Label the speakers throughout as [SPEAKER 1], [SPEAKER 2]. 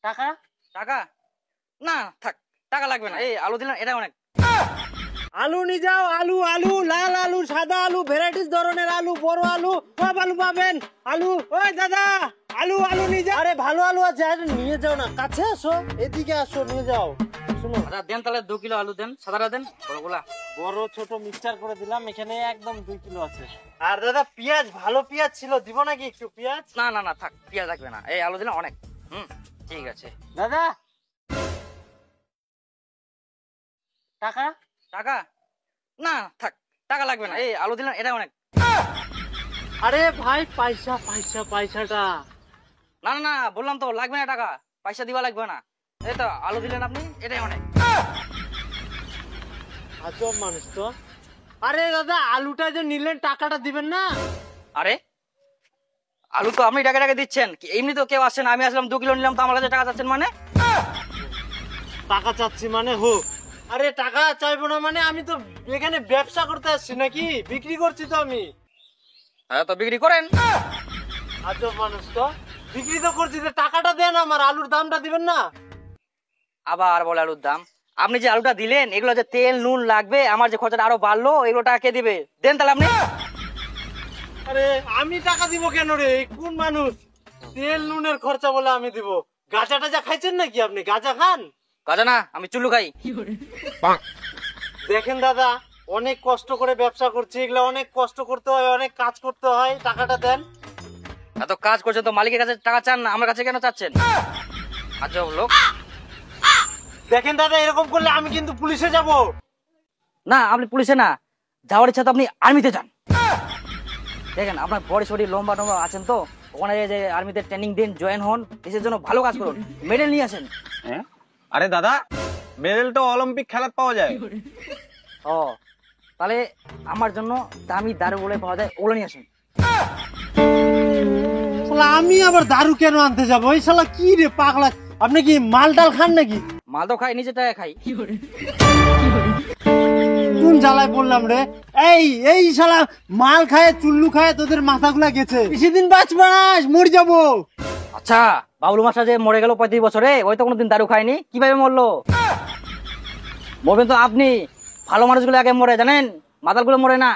[SPEAKER 1] টাকা
[SPEAKER 2] টাকা না থাক, টাকা লাগবে না। এই আলু দিলেন, এটা অনেক।
[SPEAKER 1] আলু নিয়ে যাও, আলু আলু, লাল আলু, সাদা আলু, ভ্যারাইটিস ধরনের আলু, বড় আলু, সব আলু পাবেন। আলু, ওই দাদা, আলু আলু নিয়ে যাও। আরে ভালো আলু আছে, আরে নিয়ে যাও না, কাছে আসো, এদিকে আসো, নিয়ে যাও। শুনো,
[SPEAKER 2] আচ্ছা দেন তাহলে 2 কিলো আলু দেন, সাদাটা দেন, বড়গুলা।
[SPEAKER 1] বড় ছোট মিক্সচার করে দিলাম, এখানে একদম 2 কিলো আছে। আর দাদা পেঁয়াজ, ভালো পেঁয়াজ ছিল, দিব নাকি একটু পেঁয়াজ?
[SPEAKER 2] না না না থাক, পেঁয়াজ লাগবে না। এই আলু দিলেন অনেক। ঠিক আছে।
[SPEAKER 1] দাদা টাকা
[SPEAKER 2] টাকা না থাক, টাকা লাগবে না। এই আলু দিলেন, এটা অনেক।
[SPEAKER 1] আরে ভাই পয়সা পয়সা পয়সাটা
[SPEAKER 2] না না না বললাম তো লাগবে না টাকা, পয়সা দিবা লাগবে না। এই তো আলু দিলেন আপনি, এটাই অনেক।
[SPEAKER 1] আজব মানুষ তো। আরে দাদা আলুটা যে নিলেন টাকাটা দিবেন না?
[SPEAKER 2] আরে আলু তো আপনি টাকা দিচ্ছেন, এমনি তো কেউ আসছেন, আমি আসলাম 2 কিলো নিলাম, তো আমার কাছে টাকা চাচ্ছেন মানে?
[SPEAKER 1] টাকা চাচ্ছি মানে হোক। আরে টাকা চাইবো না মানে, আমি তো এখানে ব্যবসা করতে আসছি নাকি, বিক্রি করছি তো আমি।
[SPEAKER 2] হ্যাঁ তো বিক্রি করেন।
[SPEAKER 1] আজব মানুষ তো, বিক্রি তো করছি, যে টাকাটা দেন, আমার আলুর দামটা দিবেন না?
[SPEAKER 2] আবার বলে আলুর দাম। আপনি যে আলুটা দিলেন, এগুলো যে তেল নুন লাগবে, আমার যে খরচাটা আরো বাড়লো, এগুলো টাকা কে দিবে? দেন তাহলে আপনি।
[SPEAKER 1] আরে আমি টাকা দিব কেন রে, কোন মানুষ? তেল নুনের খরচা বলে আমি দিব? গাঁজা টাজা খাইছেন নাকি আপনি? গাঁজা খান?
[SPEAKER 2] কাজা না, আমি চুল্লু খাই।
[SPEAKER 1] দেখেন দাদা, অনেক কষ্ট করে ব্যবসা করছি, এগুলো অনেক কষ্ট করতে হয়, অনেক কাজ করতে হয়, টাকাটা দেন।
[SPEAKER 2] এত কাজ করছেন তো মালিকের কাছে টাকা চান না, আমার কাছে কেন চাচ্ছেন? আজব লোক।
[SPEAKER 1] দেখেন দাদা, এরকম করলে আমি কিন্তু পুলিশে যাব।
[SPEAKER 2] না আপনি পুলিশে না, যাওয়ার ইচ্ছা তো আপনি আর্মিতে যান। দেখেন আপনার বডি সডি লম্বা টম্বা আছেন তো, ওখানে যে আর্মিতে ট্রেনিং দিন, জয়েন হন, দেশের জন্য ভালো কাজ করুন, মেডেল নিয়ে আসেন।
[SPEAKER 3] আরে দাদা, মেডেল তো অলিম্পিক খেলাত পাওয়া যায়।
[SPEAKER 2] ও তাহলে আমার জন্য দামি দারু বলে পাওয়া যায়, ওগুলো নিয়ে আসেন।
[SPEAKER 1] শালা আমি আবার দারু কেন আনতে যাবো? এই শালা কি রে পাগলা, আপনি কি মাল ডাল খান নাকি?
[SPEAKER 2] মাল তো খাই, নিজে টাকা খাই।
[SPEAKER 1] কোন জ্বালায় পড়লাম রে? এই এই শালা মাল খায়, চুল্লু খায়, তোদের মাথাগুলা গেছে, বেশিদিন বাঁচবা না, মরে যাবো।
[SPEAKER 2] আচ্ছা বাবলু মাস্টার যে মরে গেল 35 বছরে, ওই তো কোনোদিন দারু খায়নি, কিভাবে মরলো? মরবেন তো আপনি, ভালো মানুষগুলো আগে মরে, জানেন, মাতালগুলো মরে না।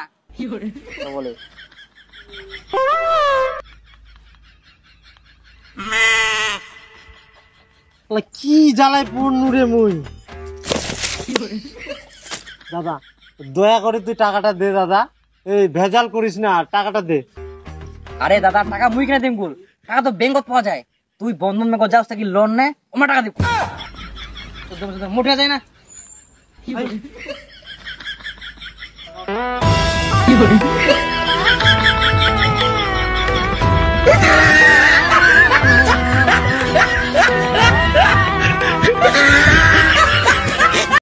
[SPEAKER 2] বলে
[SPEAKER 1] কি জ্বালায় পড়নু রে মুই। দাদা দয়া করে তুই টাকাটা দে দাদা, এই ভেজাল করিস না, টাকাটা দে।
[SPEAKER 2] আরে দাদা টাকা মুই কিনে দিম, টাকা তো ব্যাংকত পাওয়া যায়, তুই বন্ধন ব্যাংক যাস থাকি লোন নে, আমার টাকা দিব, মোটা যায় না।